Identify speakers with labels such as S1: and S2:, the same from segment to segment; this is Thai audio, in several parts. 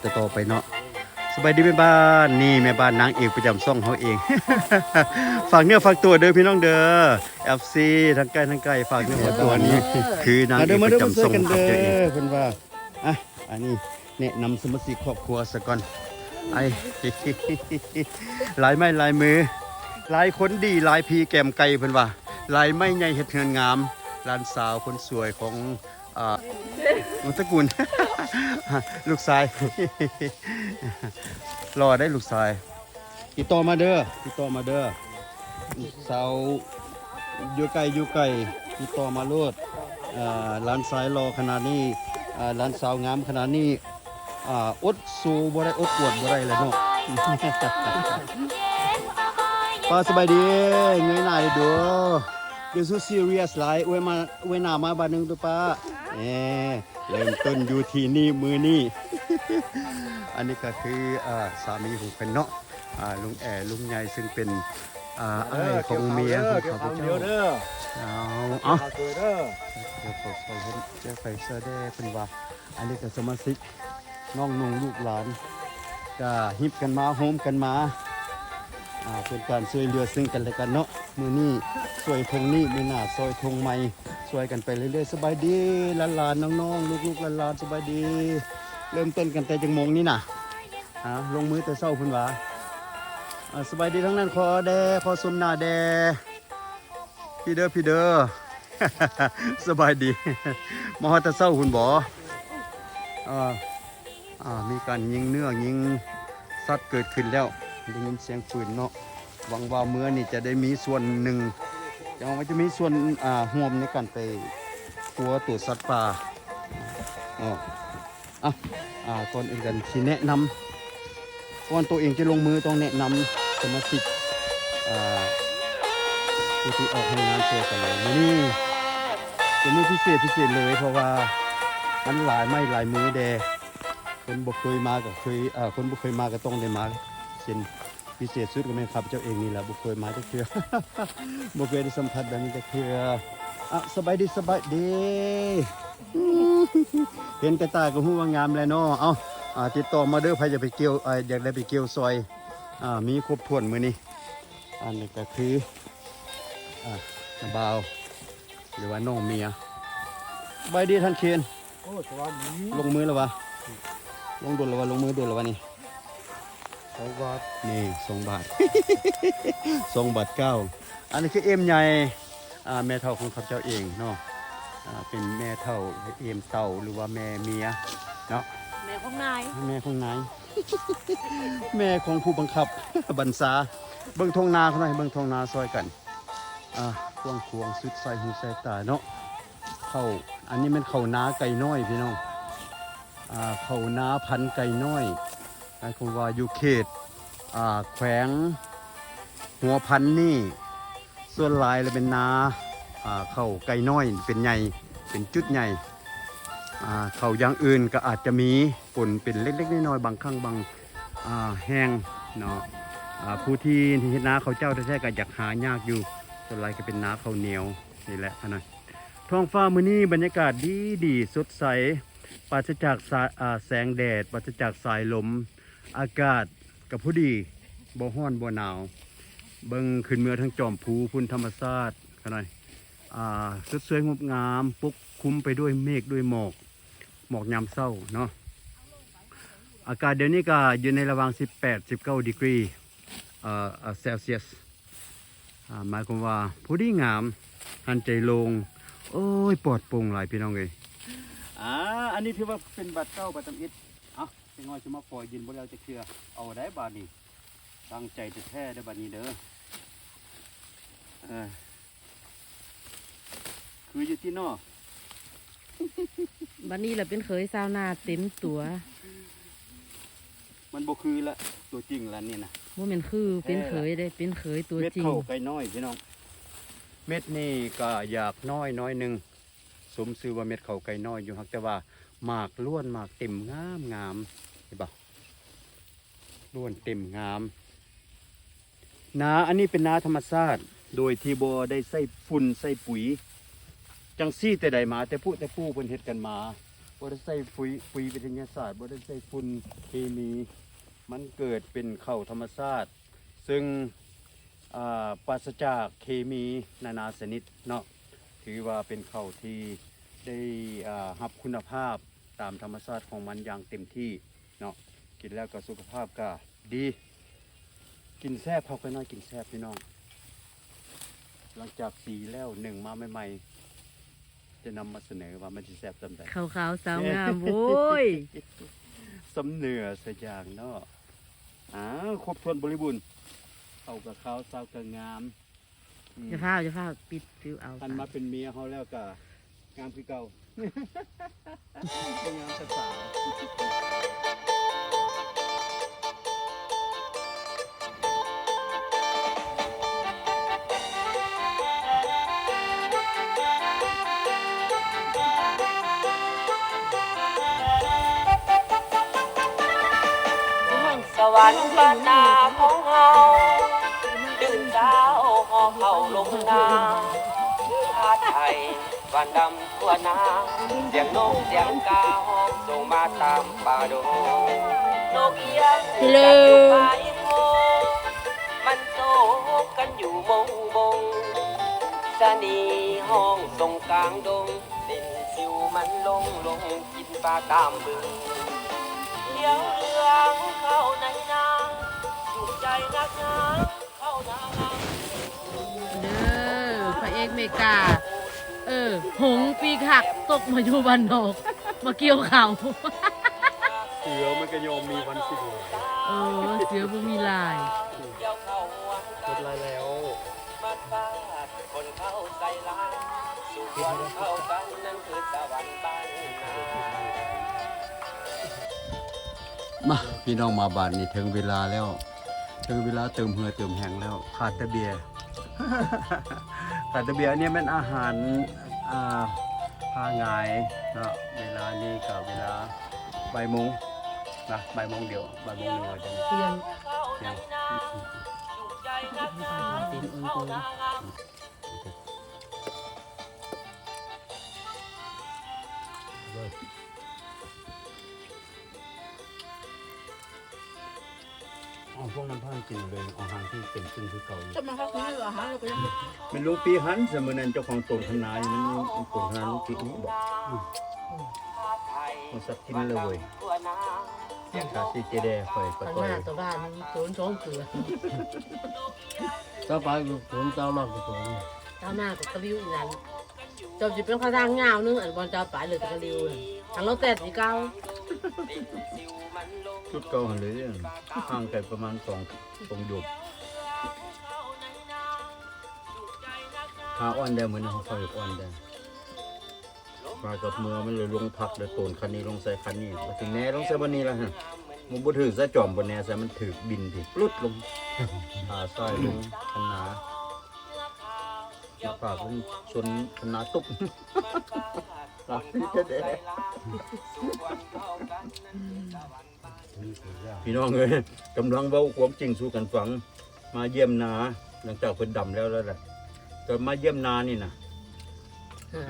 S1: ก็ต่อไปเนาะสบายดีแม่บ้านนี่แม่บ้านนางเอกประจำช่องเขาเอง ฝากเนื้อฝากตัวเด้อพี่น้องเด้อ FC ทั้งใกล้ทั้งไกลฝากเนื้อฝากตัวนี้คือนางเอกประจำช่องของเขาเองเพิ่นว่าอ่ะอันนี้แนะนำสมาชิกครอบครัวซะก่อนไอ้ หลายไม้หลายมือหลายคนดีหลายพีแก้มไก่เพิ่นว่าหลายไม้ใหญ่เฮ็ดเงินงามหลานสาวคนสวยของมุตระกูล ลูกชาย รอได้ลูกชายติดต่อมาเด้อติดต่อมาเด้อสาวอยู่ไกลติดต่อมาโลดร้านสายรอขนาดนี้ร้านสาวงามขนาดนี้อดสู้บ่ได้อดปวดบ่ได้เลยเนาะ ป้าสบายดีเงยหน้าเลยดูเดี๋ยวสู้ซีเรียสหลายอวยหน้ามาบาดหนึงตัวป้าเริ่มต้นอยู่ที่นี่มือนี่ อันนี้ก็คือสามีของเป็นเนาะลุงลุงใหญ่ซึ่งเป็นอ้ายของเมียของข้าพเจ้าเอาเดี๋ยวขอใส่เห็นเจ้าไฟเสื้อแดงเป็นว่าอันนี้ก็สมาชิกน้องนุ่งลูกหลานก็ฮิปกันมาโฮมกันมาเป็นการช่วยเหลือซึ่งกันและกันเนาะมือนี่ช่วยทงนี่มือหน้าซอยทงใหม่ช่วยกันไปเรื่อยๆสบายดีหลานๆน้องๆลูกๆหลานๆสบายดีเริ่มต้นกันแต่จังมงนี่นะลงมือแต่เศร้าพุ่นหวาสบายดีทั้งนั้นขอแดขอสมหน้าแดพี่เด้อ สบายดี มาฮอดแต่เศร้าพุ่นบ่มีการยิงเนื้อยิงสัตว์เกิดขึ้นแล้วได้ยินเสียงปืนเนาะหวังว่าเมื่อนี่จะได้มีส่วนหนึ่งยังว่าจะมีส่วนห่วมในการไปกลัวตัวสัตว์ป่าก่อนอื่นกันที่แนะนำก่อนตัวเองจะลงมือต้องแนะนำสมาชิกผู้ที่ออกทำงานเจอกันเลยนี่เป็นมือพิเศษเลยเพราะว่ามันหลายไม่หลายมือแดคนบ่เคยมาก็เคยคนบ่เคยมาก็ต้องได้มาเช่นพิเศษสุดก็แม่ครับเจ้าเองนี่แหละบ่เคยมาจักเทื่อ บ่เคยได้สัมผัสแบบนี้จักเทื่อสบายดี เห็นกระตาก็ฮู้ว่างามแล้วเนาะติดต่อมาเด้อใครจะไปเกี่ยวอยากได้ไปเกี่ยวซอยมีครบถ้วนมื้อนี้อันนี้ก็คือบ่าวหรือว่าน้องเมียสบายดีท่านเคนลงมือแล้ววะลงดุลแล้ววะลงมือดุลแล้ววะนี่2 บาทนี่2 บาท 2 บาท 9อันนี้คือเอ็มใหญ่แม่เฒ่าของข้าพเจ้าเองเนาะเป็นแม่เฒ่าเอ็มเต่าหรือว่าแม่เมียเนาะแม่ของนาย แม่ของผู้บังคับ บัญชาเบิ่งทงนาเขาหน่อยเบิ่งทงนาซอยกันควงสุดใส่หูใส่ตาเนาะเข้าอันนี้มันเข้านาไก่น้อยพี่น้องเข้านาพันไก่น้อยคงว่าอยู่เขตแขวงหัวพันนี่ส่วนหลายเลยเป็นนาเข้าไก่น้อยเป็นใหญ่เป็นจุดใหญ่เข้าอย่างอื่นก็อาจจะมีฝนเป็นเล็กๆน้อยๆบางครั้งบางแห้งเนาะผู้ที่เฮ็ดนาเขาเจ้าแท้ๆก็อยากหายากอยู่ส่วนหลายก็เป็นนาข้าวเหนียวนี่แหละนะท้องฟ้ามื้อนี้บรรยากาศดีสดใสปราศจากแสงแดดปราศจากสายลมอากาศกับผู้ดีบ่ร้อนบ่หนาวเบิ่งขึ้นเมื่อทั้งจอมภูพุ่นธรรมชาติขนาดสดสวยงดงามปกคลุมไปด้วยเมฆด้วยหมอกยามเช้าเนาะอากาศเดี๋ยวนี้ก็อยู่ในระหว่าง18-19 ดีกรีเซลเซียสหมายความว่าผู้ดีงามหันใจลงโอ้ยปลอดโปร่งหลายพี่น้องเลยอันนี้ถือว่าเป็นบัตรเก้าบัตรตำอิดเป็นน้อยจะมาปล่อยยินบ่แล้วจะเคลือเอาได้บาดนี้ตั้งใจจะแท้ได้บาดนี้เด้อคืออยู่ที่นอก
S2: บัดนี้แหละเป็นเคยซาวนาเต็มตัว
S1: มันบ่คือละตัวจริงแล้วนี่นะ
S2: บ่แม่นคือเป็นเคยได้เป็นเคยตัวจริง
S1: เม็ดเข้าไก่น้อยพี่น้องเม็ดนี่ก็อยากน้อยหนึ่งสมชื่อว่าเม็ดเข้าไก่น้อยอยู่ฮักแต่ว่าหมากล้วนหมากเต็มงามเห็นป่ะล้วนเต็มงามนาอันนี้เป็นนาธรรมชาติโดยที่บ่ได้ใส่ฝุ่นใส่ปุ๋ยจังซี่แต่ใดมาแต่ผู้เพิ่นเฮ็ดกันมา บ่ได้ใส่ปุ๋ยวิทยาศาสตร์บ่ได้ใส่ฝุ่นเคมี มันเกิดเป็นข้าวธรรมชาติซึ่งปราศจากเคมีนานาชนิดเนาะถือว่าเป็นข้าวที่ได้รับคุณภาพตามธรรมชาติของมันอย่างเต็มที่เนาะกินแล้วก็สุขภาพก็ดีกินแซ่บเขาก็น้อยกินแซ่บพี่น้องหลังจากสีแล้วหนึ่งมาใหม่ๆจะนำมาเสนอว่ามันจะแซ่บจำได้
S2: ขาวๆสาวงามโว้ย
S1: สำเนือสกอย่างเนาะครบถ้วนบริบูรณ์เข้ากับเขาสาวกับงาม
S2: อย่าพาปิดฟิวเอา
S1: อันมาเป็นเมียเขาแล้วก็งามคือเก่า เป็นงามสาว
S3: สวรรค์บ้านนาของเฮาตื่นเช้าหอเข้าลงนาชาติไทยวันดำทั่วนาเสียงนกเสียงกาห้องส่งมาตามป่าดงนกเอียงจัดอยู่ปลายโพมันโซกกันอยู่มงบงสนีห้องส่งกลางดงดินสิวมันลงกินปลาตามบึงเลี้ยวเรื่องเข้าในนาสุขใจนักหนาเข้านา
S2: เด้อพระเอกเมกา หงส์ปีกหักตกมาอยู่บ้านนอก มาเกี่ยวเขาว
S1: เสือมันก็ยอมมีวันสิ้นลาย
S2: เสือบ่มีลาย
S1: หมดลายแล้ว
S3: มาฟาดคนเข้าใส่ลายสุขวันเข้ากันนั่นคือสวรรค์บ้านนา
S1: มาพี่น้องมาบ้านนี่ถึงเวลาแล้วถึงเวลาเติมเหือเติมแห้งแล้วขาดแต่เบียร์ ขาดแต่เบียร์เนี่ยมันอาหารพาหงายเนาะเวลานี้กับเวลาบ่ายโมงนะบ่ายโมงเดียวบ่ายโมงหนึ่งเราจะ
S2: เตียง
S1: เที่ยง
S2: เป็นองค์กร
S1: พวกน้ำพังกินเลยอาหารที่เป็นซึ่งคือเก่าอยู่
S4: จะมาเขาซื้ออาหารเราก็ยัง
S1: เป็นลูกปีหันเสมอนั้นเจ้าของตนทนายมันตนทนายลูกปีนี้บอกมันสักกินเลยเว้ยขาซีเจเดคอยป
S2: ข้าง
S1: ต่
S2: ห
S1: อย
S2: น้าตัวบ้านมันโซนสองเกลือ
S5: ต่อไปผมเจ้ามากกว่าผม
S2: เจ้าหน้ากับกระวิวอีกนั้นเจ้าจะเป็นข้าวทางเงานึงอันบอลเจ้าปลายเลยตะกระดิวน่ะทางเราแต่สีเก้า
S1: ชุดเก่าหันเลยห่างกันประมาณ2 หยบหาอ่อนแดงเหมือนเขาคอยอ่อนแดงมากับมือมันเลยลงพักเลยโตนคันนี้ลงใส่คันนี้มาถึงแน่ลงใส่บันนี้แล้วฮะมันบ่ถือใส่จอมบนแน่ใส่มันถือบินถือปลุดลงหาซอยลงคันนาปากมันชนคันนาตุ๊บหลับที่จะเด้พี่น้องเอ้ยกำลังเว้าความจริงสู่กันฟังมาเยี่ยมนาหลังจากเพิ่นดำแล้วแหละก็มาเยี่ยมนานี่นะ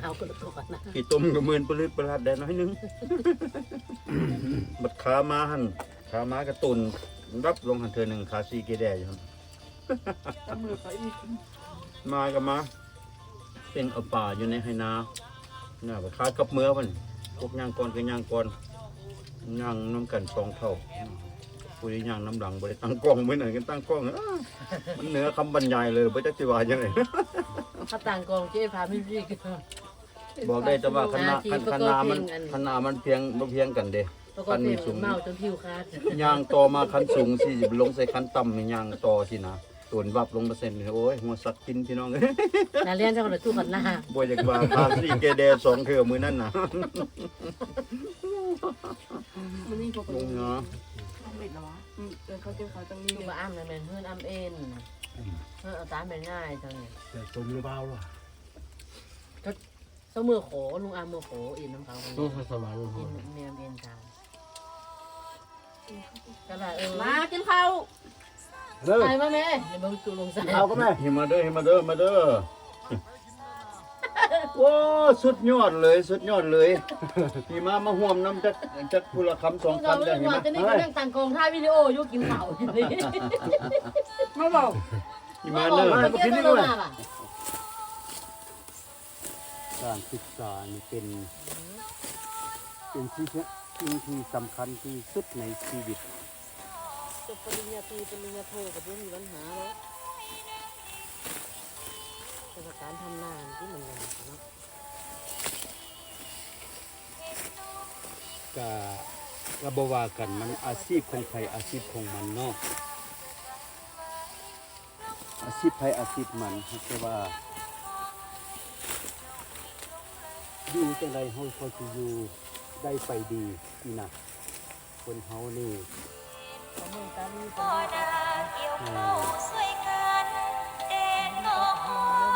S2: เอากระตัวก่อนนะ
S1: กี่ต้มก็หมื่นปลืดประหลาดได้น้อยนึง บัดขามาหันขาม้ากระตุนรับลงหันเธอหนึ่งขาซีเกแดอยู่ครับ
S4: ทำมือเขาอีก
S1: มาก็มา เป็นเอาป่าอยู่ในไหนาน่าบัดขากับเมื่อมันพวกย่างก่อนก็ย่างก่อนย่างน้ำกัน2 เท่าผู้ที่ย่างน้ำหลังบริตั้งกล้องไว้หน่อยกันตั้งกล้องมันเหนือคำบรรยายเลยบ่จักสิว่ายังไง
S2: ข้าต่างกองเจ๊พาพี่พี่กัน
S1: บอกได้แต่ว่าคณะมันเพียงบ่เพียงกันเด้
S2: แล้วก็เพลงเมาจนผิวขาด
S1: ย่างต่อมาคันสูงสิลงใส่คันต่ำนี่ย่างต่อสินะส่วนวับลงมาเส้นโอ้ยหัวสักกินพี่น้องเอ้ย
S2: นาเรียนเจ้าคนละตู้กันหน้า
S1: บ่อยากว่าพาสิเกเด2 เทื่อมื้อนั้นน่ะ
S4: มันนี่พวก
S1: ลงเนาะ
S4: ปิดแล้ววะเดินเขาเก็บเขาตรงนี้
S2: ตู้
S4: เนี่ย
S2: มาอ้ำนะแม่นเพื่อนอ้ำเอ็นเพื่อนเอาตามไปง่ายจังเลย
S5: แต่สมหรือเปล่าล่ะ
S2: เสมือโขลุงอ้ำมือโขอินน้ำเขาคน
S5: ตู้
S2: นี้
S5: สมาน
S2: อินเมียเอ็นตามก็ได้
S4: มากินข้าว
S5: เลิก
S2: ไปมาแม่เดี๋ยวมึงตู้ลงใส่
S5: เอาก็แม่
S1: เฮมาเด้อมาเด้อ โอ้สุดยอดเลยสุดยอดเลยพี่มาห่วมน้ำจักผู้ละคำสอง
S2: เรา
S1: คำ
S2: ไม่
S1: ได้
S2: ได้
S1: เห็น
S2: ว่า
S1: ไหม
S2: จะนี่ก็เรื่องต่างกองถ่ายวิดีโออยู่กินข้าวอยู่นี่
S4: มาบอก
S1: พี่มาเนอะ
S2: เมื่อกี้ต้องมาป่ะ
S1: การศึกษานี่เป็นสิ่งที่สำคัญที่สุดในชีวิต
S2: จบปริญญาตรีปริญญาโทก็ไม่มีปัญหาแล้วแต่การทำงานที่มันยากเนาะ
S1: ก็บ่ว่ากันมันอาชีพของใครอาชีพของมันเนาะอาชีพใครอาชีพมันแต่ว่าอยู่จังไดเฮาพอสิอยู่ได้ไปดีนี่นะคนเฮานี่
S2: ประเมินตามนี้
S6: พอดาเกี่ยวเข้าสวยกันเด่นนอ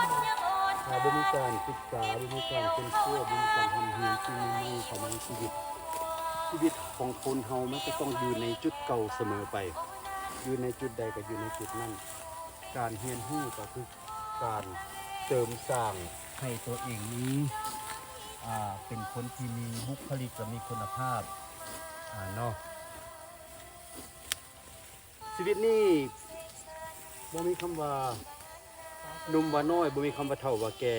S6: นยังอ่อน
S1: ถ้าบ่มีการศึกษาบ่มีการเป็นเชื่อบ่มีการทำเฮียนสิ่งใหม่ๆเข้ามาในชีวิตของคนเฮามันก็ต้องอยู่ในจุดเก่าเสมอไป อยู่ในจุดใดก็อยู่ในจุดนั้น การเรียนรู้ก็คือการเสริมสร้างให้ตัวเองนี้เป็นคนที่มีบุคลิกและมีคุณภาพเนาะชีวิตนี้บ่มีคำว่าหนุ่มว่าน้อยบ่มีคำว่าเฒ่าว่าแก่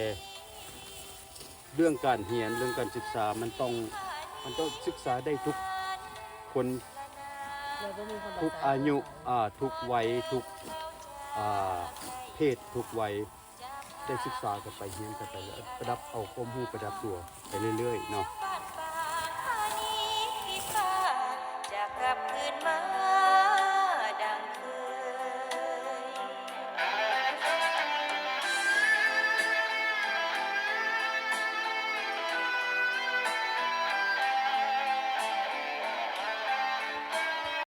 S1: เรื่องการเรียนเรื่องการศึกษามันต้องศึกษาได้ทุกคนทุกอายุทุกวัยทุกเพศทุกวัยได้ศึกษากันไปเรียนกันไปแล้วประดับเอาความรู้ประดับตัวไปเรื่อยๆเนาะ
S6: ไป